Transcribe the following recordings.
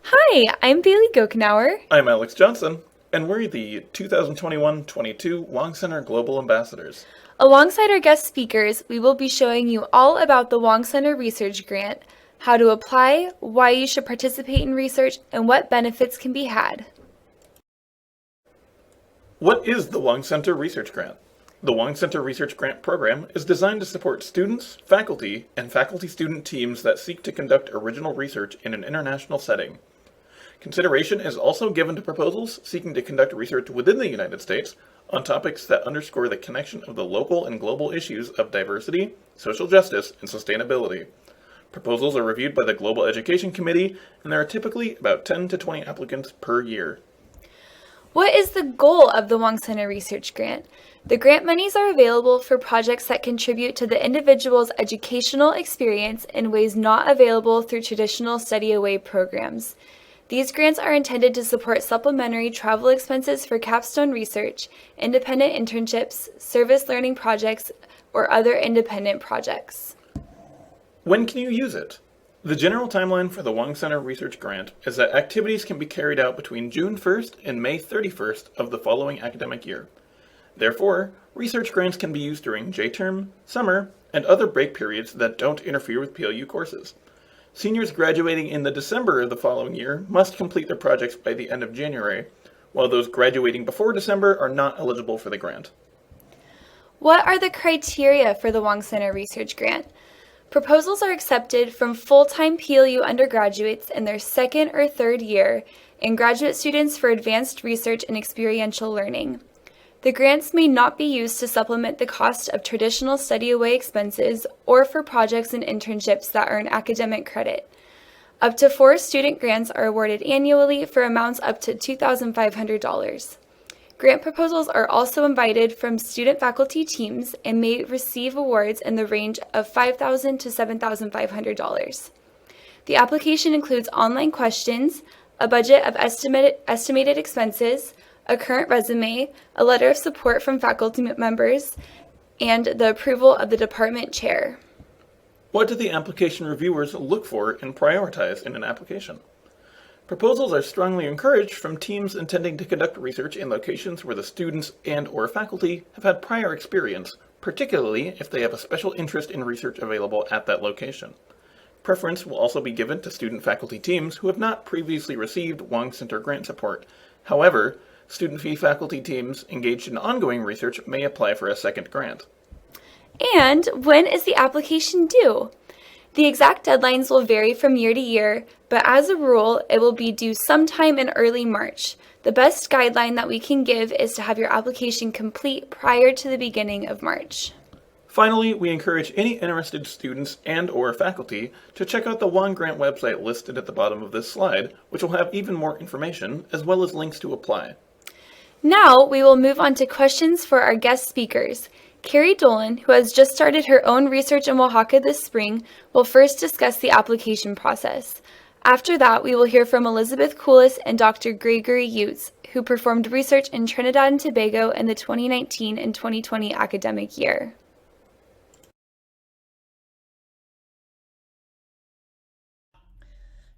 Hi, I'm Bailey Gokenauer. I'm Alex Johnson, and we're the 2021-22 Wong Center Global Ambassadors. Alongside our guest speakers, we will be showing you all about the Wong Center Research Grant, how to apply, why you should participate in research, and what benefits can be had. What is the Wong Center Research Grant? The Wong Center Research Grant Program is designed to support students, faculty, and faculty-student teams that seek to conduct original research in an international setting. Consideration is also given to proposals seeking to conduct research within the United States on topics that underscore the connection of the local and global issues of diversity, social justice, and sustainability. Proposals are reviewed by the Global Education Committee, and there are typically about 10 to 20 applicants per year. What is the goal of the Wong Center Research Grant? The grant monies are available for projects that contribute to the individual's educational experience in ways not available through traditional study away programs. These grants are intended to support supplementary travel expenses for capstone research, independent internships, service learning projects, or other independent projects. When can you use it? The general timeline for the Wong Center Research Grant is that activities can be carried out between June 1st and May 31st of the following academic year. Therefore, research grants can be used during J-term, summer, and other break periods that don't interfere with PLU courses. Seniors graduating in the December of the following year must complete their projects by the end of January, while those graduating before December are not eligible for the grant. What are the criteria for the Wong Center Research Grant? Proposals are accepted from full-time PLU undergraduates in their second or third year and graduate students for advanced research and experiential learning. The grants may not be used to supplement the cost of traditional study away expenses or for projects and internships that earn academic credit. Up to 4 student grants are awarded annually for amounts up to $2,500. Grant proposals are also invited from student faculty teams and may receive awards in the range of $5,000 to $7,500. The application includes online questions, a budget of estimated expenses, a current resume, a letter of support from faculty members, and the approval of the department chair. What do the application reviewers look for and prioritize in an application? Proposals are strongly encouraged from teams intending to conduct research in locations where the students and/or faculty have had prior experience, particularly if they have a special interest in research available at that location. Preference will also be given to student-faculty teams who have not previously received Wong Center grant support. However, student faculty teams engaged in ongoing research may apply for a second grant. And when is the application due? The exact deadlines will vary from year to year, but as a rule, it will be due sometime in early March. The best guideline that we can give is to have your application complete prior to the beginning of March. Finally, we encourage any interested students and/or faculty to check out the Wong Grant website listed at the bottom of this slide, which will have even more information as well as links to apply. Now we will move on to questions for our guest speakers. Carrie Dolan, who has just started her own research in Oaxaca this spring, will first discuss the application process. After that, we will hear from Elizabeth Coulis and Dr. Gregory Utes, who performed research in Trinidad and Tobago in the 2019 and 2020 academic year.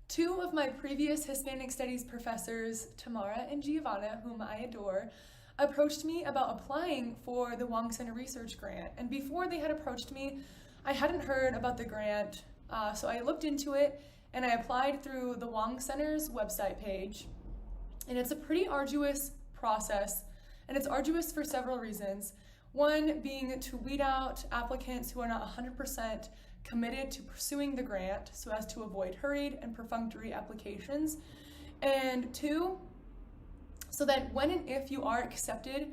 Two of my previous Hispanic Studies professors, Tamara and Giovanna, whom I adore, approached me about applying for the Wong Center Research Grant. And before they had approached me, I hadn't heard about the grant, so I looked into it and I applied through the Wong Center's website page. And it's a pretty arduous process, and it's arduous for several reasons. One being to weed out applicants who are not 100% committed to pursuing the grant so as to avoid hurried and perfunctory applications. And two, so that when and if you are accepted,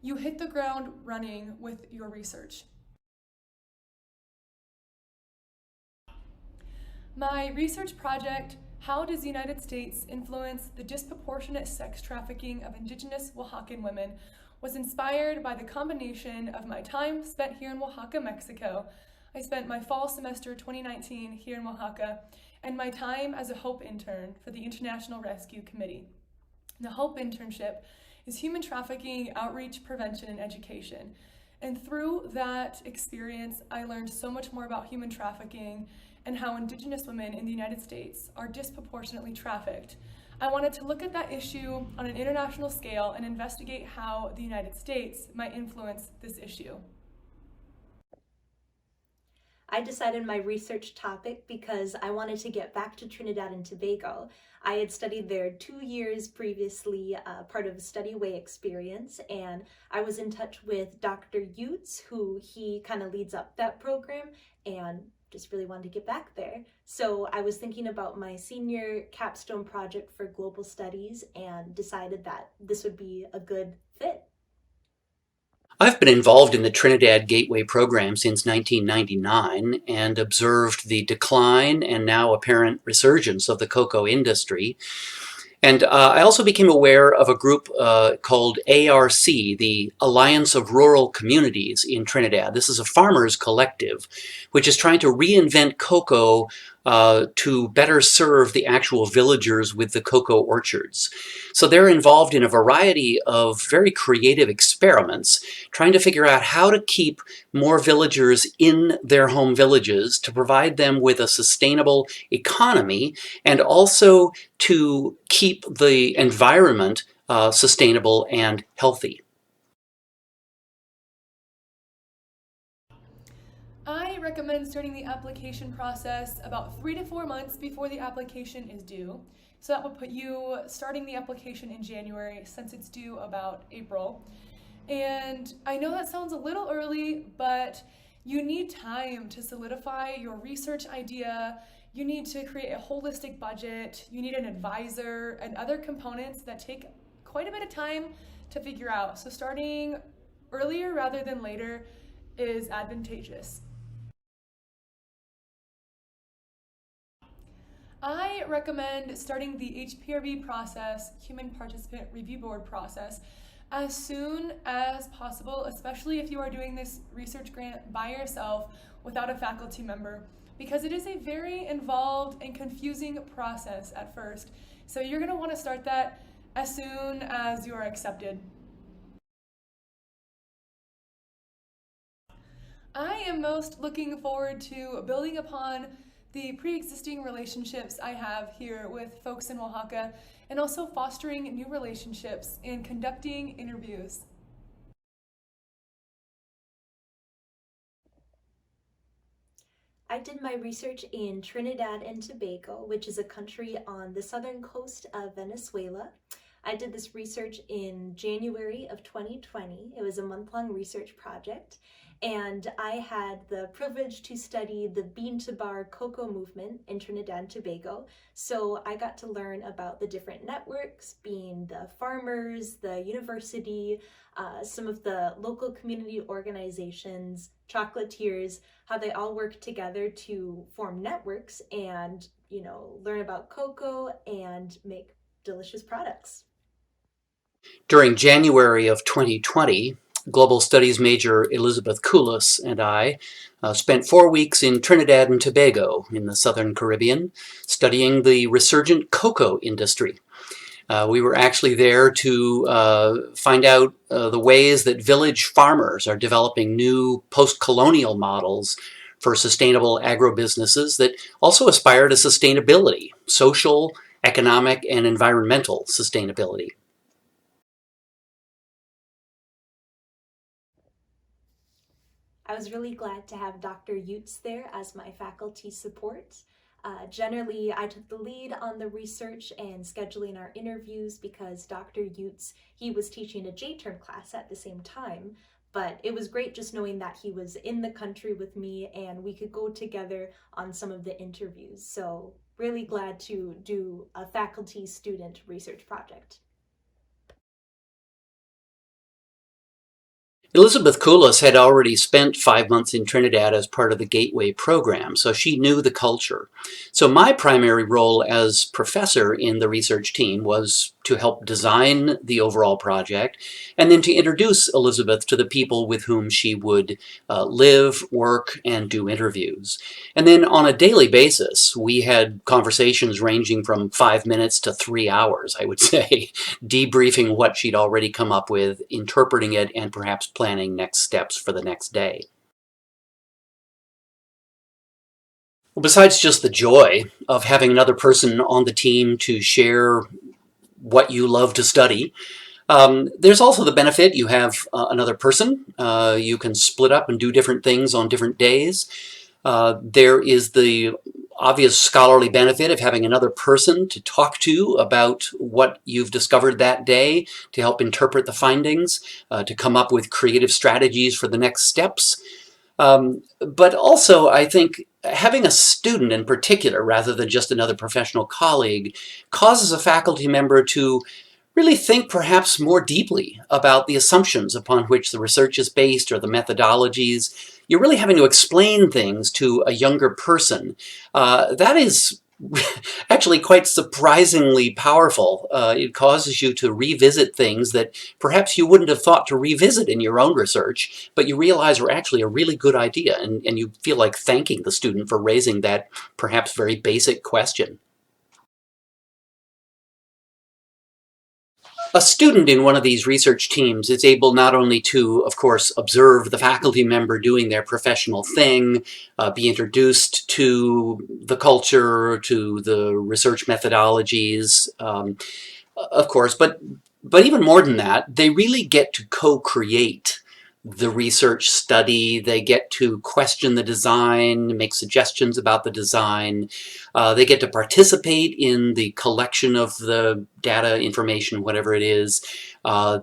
you hit the ground running with your research. My research project, How Does the United States Influence the Disproportionate Sex Trafficking of Indigenous Oaxacan Women, was inspired by the combination of my time spent here in Oaxaca, Mexico. I spent my fall semester 2019 here in Oaxaca, and my time as a HOPE intern for the International Rescue Committee. The HOPE internship is human trafficking, outreach, prevention, and education. And through that experience, I learned so much more about human trafficking and how Indigenous women in the United States are disproportionately trafficked. I wanted to look at that issue on an international scale and investigate how the United States might influence this issue. I decided my research topic because I wanted to get back to Trinidad and Tobago. I had studied there 2 years previously, part of a study away experience, and I was in touch with Dr. Utes, who he kind of leads up that program, and just really wanted to get back there. So I was thinking about my senior capstone project for global studies and decided that this would be a good fit. I've been involved in the Trinidad Gateway program since 1999 and observed the decline and now apparent resurgence of the cocoa industry. And I also became aware of a group called ARC, the Alliance of Rural Communities in Trinidad. This is a farmers collective which is trying to reinvent cocoa to better serve the actual villagers with the cocoa orchards. So they're involved in a variety of very creative experiments, trying to figure out how to keep more villagers in their home villages to provide them with a sustainable economy and also to keep the environment sustainable and healthy. I recommend starting the application process about 3 to 4 months before the application is due. So that would put you starting the application in January since it's due about April. And I know that sounds a little early, but you need time to solidify your research idea. You need to create a holistic budget. You need an advisor and other components that take quite a bit of time to figure out. So starting earlier rather than later is advantageous. I recommend starting the HPRB process, Human Participant Review Board process, as soon as possible, especially if you are doing this research grant by yourself without a faculty member, because it is a very involved and confusing process at first. So you're going to want to start that as soon as you are accepted. I am most looking forward to building upon the pre-existing relationships I have here with folks in Oaxaca and also fostering new relationships and conducting interviews. I did my research in Trinidad and Tobago, which is a country on the southern coast of Venezuela. I did this research in January of 2020. It was a month-long research project, and I had the privilege to study the bean to bar cocoa movement in Trinidad and Tobago. So I got to learn about the different networks, being the farmers, the university, some of the local community organizations, chocolatiers, how they all work together to form networks and, learn about cocoa and make delicious products. During January of 2020, Global Studies major Elizabeth Koulis and I spent 4 weeks in Trinidad and Tobago in the Southern Caribbean, studying the resurgent cocoa industry. We were actually there to find out the ways that village farmers are developing new post-colonial models for sustainable agribusinesses that also aspire to sustainability, social, economic, and environmental sustainability. I was really glad to have Dr. Utes there as my faculty support. Generally, I took the lead on the research and scheduling our interviews because Dr. Utes, he was teaching a J-term class at the same time, but it was great just knowing that he was in the country with me and we could go together on some of the interviews. So really glad to do a faculty-student research project. Elizabeth Koulis had already spent 5 months in Trinidad as part of the Gateway program, so she knew the culture. So my primary role as professor in the research team was to help design the overall project and then to introduce Elizabeth to the people with whom she would live, work, and do interviews. And then on a daily basis, we had conversations ranging from 5 minutes to 3 hours, I would say, debriefing what she'd already come up with, interpreting it, and perhaps planning next steps for the next day. Well, besides just the joy of having another person on the team to share what you love to study, there's also the benefit you have another person. You can split up and do different things on different days. There is the obvious scholarly benefit of having another person to talk to about what you've discovered that day, to help interpret the findings, to come up with creative strategies for the next steps. But also, I think having a student in particular, rather than just another professional colleague, causes a faculty member to really think perhaps more deeply about the assumptions upon which the research is based or the methodologies. You're really having to explain things to a younger person. That is actually quite surprisingly powerful. It causes you to revisit things that perhaps you wouldn't have thought to revisit in your own research, but you realize were actually a really good idea, and you feel like thanking the student for raising that perhaps very basic question. A student in one of these research teams is able not only to, of course, observe the faculty member doing their professional thing, be introduced to the culture, to the research methodologies, of course, but even more than that, they really get to co-create the research study. They get to question the design, make suggestions about the design. They get to participate in the collection of the data, information, whatever it is.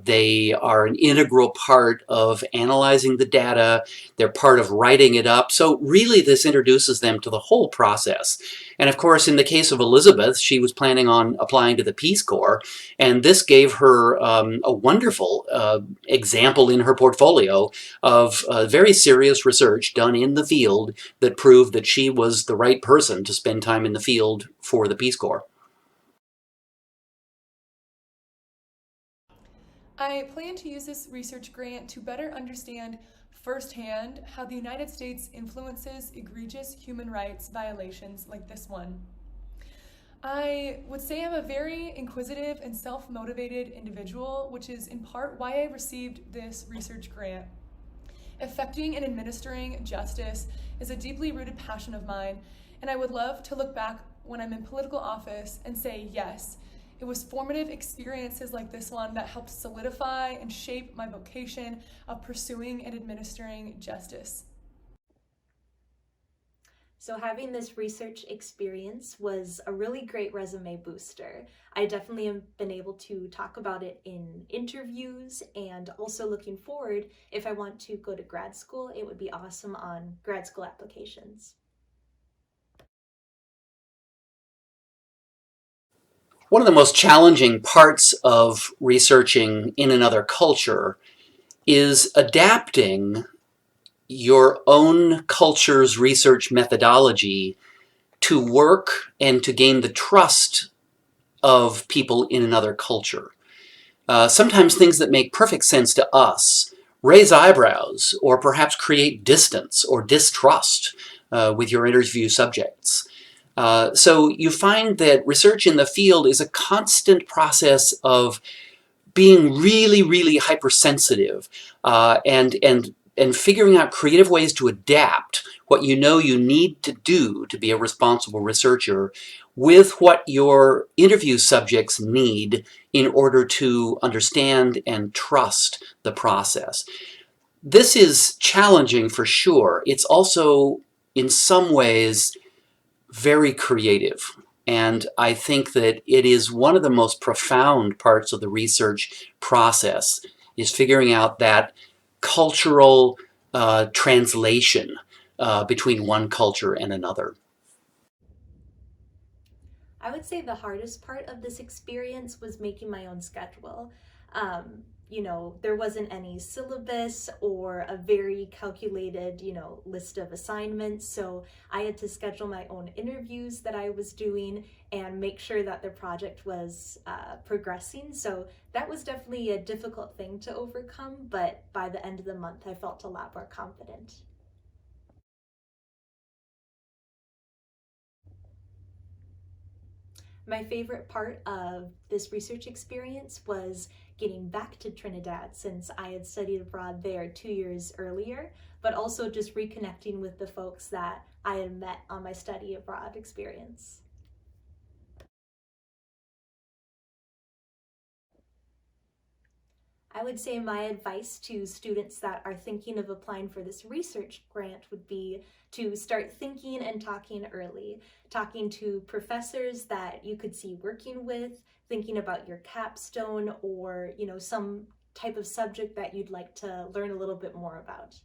They are an integral part of analyzing the data. They're part of writing it up. So really this introduces them to the whole process. And of course, in the case of Elizabeth, she was planning on applying to the Peace Corps, and this gave her a wonderful example in her portfolio of very serious research done in the field that proved that she was the right person to spend time in the field for the Peace Corps. I plan to use this research grant to better understand firsthand how the United States influences egregious human rights violations like this one. I would say I'm a very inquisitive and self-motivated individual, which is in part why I received this research grant. Effecting and administering justice is a deeply rooted passion of mine, and I would love to look back when I'm in political office and say, yes, it was formative experiences like this one that helped solidify and shape my vocation of pursuing and administering justice. So having this research experience was a really great resume booster. I definitely have been able to talk about it in interviews, and also looking forward, if I want to go to grad school, it would be awesome on grad school applications. One of the most challenging parts of researching in another culture is adapting your own culture's research methodology to work and to gain the trust of people in another culture. Sometimes things that make perfect sense to us raise eyebrows or perhaps create distance or distrust with your interview subjects. So you find that research in the field is a constant process of being really, really hypersensitive and figuring out creative ways to adapt what you know you need to do to be a responsible researcher with what your interview subjects need in order to understand and trust the process. This is challenging for sure. It's also, in some ways, very creative. And I think that it is one of the most profound parts of the research process, is figuring out that cultural translation between one culture and another. I would say the hardest part of this experience was making my own schedule. There wasn't any syllabus or a very calculated, list of assignments. So I had to schedule my own interviews that I was doing and make sure that the project was progressing. So that was definitely a difficult thing to overcome, but by the end of the month, I felt a lot more confident. My favorite part of this research experience was getting back to Trinidad since I had studied abroad there 2 years earlier, but also just reconnecting with the folks that I had met on my study abroad experience. I would say my advice to students that are thinking of applying for this research grant would be to start thinking and talking early, talking to professors that you could see working with, thinking about your capstone or, some type of subject that you'd like to learn a little bit more about.